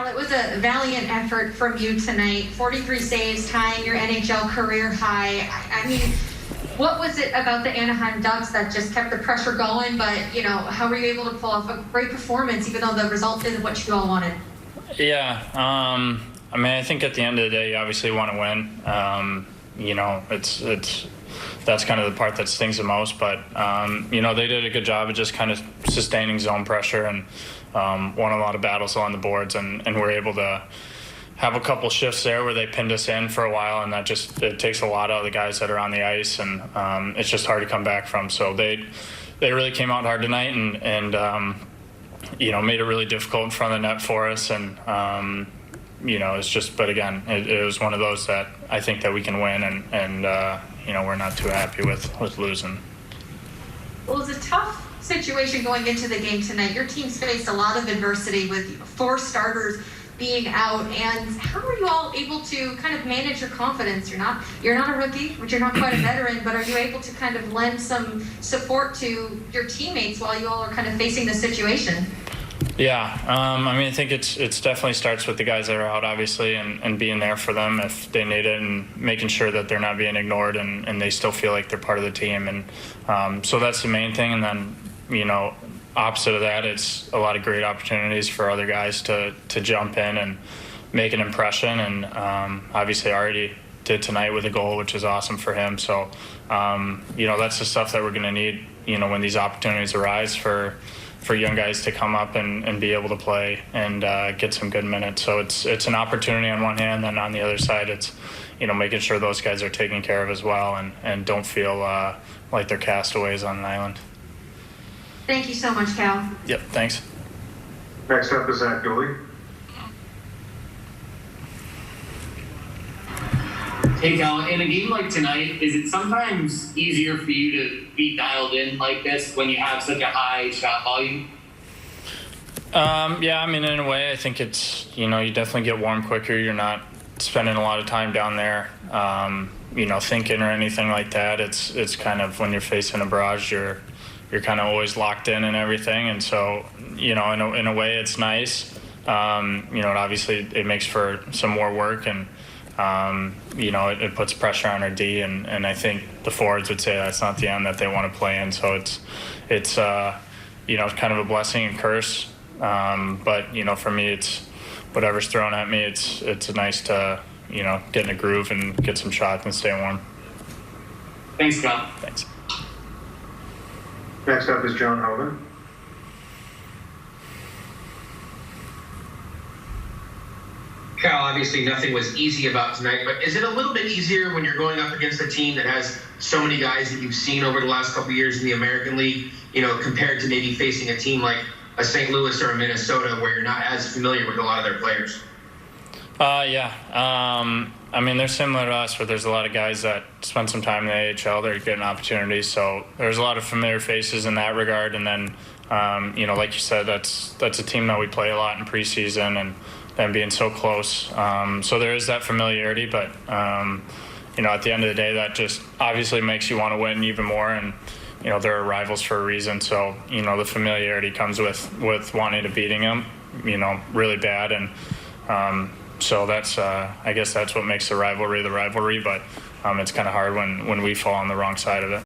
Cal, it was a valiant effort from you tonight. 43 saves, tying your NHL career high. I mean, what was it about the Anaheim Ducks that just kept the pressure going? But, how were you able to pull off a great performance, even though the result isn't what you all wanted? Yeah. I mean, I think at the end of the day, you obviously want to win. That's kind of the part that stings the most. But, they did a good job of just kind of sustaining zone pressure and won a lot of battles along the boards. And we're able to have a couple shifts there where they pinned us in for a while. And that it takes a lot out of the guys that are on the ice. And it's just hard to come back from. So they really came out hard tonight and made it really difficult in front of the net for us. And, it's just, but again, it was one of those that I think that we can win and we're not too happy with losing. Well, it was a tough situation going into the game tonight. Your team's faced a lot of adversity with 4 starters being out. And how are you all able to kind of manage your confidence? You're not a rookie, but you're not quite a veteran, but are you able to kind of lend some support to your teammates while you all are kind of facing this situation? Yeah, I think it definitely starts with the guys that are out, obviously, and being there for them if they need it, and making sure that they're not being ignored and they still feel like they're part of the team. And so that's the main thing. And then, opposite of that, it's a lot of great opportunities for other guys to jump in and make an impression. And obviously, already did tonight with a goal, which is awesome for him. So, that's the stuff that we're going to need, when these opportunities arise for young guys to come up and be able to play and get some good minutes. So it's an opportunity on one hand, and on the other side, it's making sure those guys are taken care of as well and don't feel like they're castaways on an island. Thank you so much, Cal. Yep, thanks. Next up is Zach Dooley. Hey Cal, in a game like tonight, is it sometimes easier for you to be dialed in like this when you have such a high shot volume? Yeah, in a way, I think it's, you definitely get warm quicker. You're not spending a lot of time down there, thinking or anything like that. It's kind of when you're facing a barrage, you're kind of always locked in and everything. And so, in a way, it's nice. Obviously it makes for some more work and, it puts pressure on our D, and I think the forwards would say that's not the end that they want to play in. So it's kind of a blessing and curse. But for me, it's whatever's thrown at me. It's nice to get in a groove and get some shots and stay warm. Thanks, Cal. Thanks. Next up is John Hogan. Cal, obviously nothing was easy about tonight, but is it a little bit easier when you're going up against a team that has so many guys that you've seen over the last couple of years in the American League, compared to maybe facing a team like a St. Louis or a Minnesota where you're not as familiar with a lot of their players? Yeah. They're similar to us, where there's a lot of guys that spend some time in the AHL. They're getting opportunities, so there's a lot of familiar faces in that regard. And then, like you said, that's a team that we play a lot in preseason and being so close. So there is that familiarity, but, at the end of the day, that just obviously makes you want to win even more. And, they're rivals for a reason. So, the familiarity comes with wanting to beating them, really bad. And so that's, I guess that's what makes the rivalry, but it's kind of hard when we fall on the wrong side of it.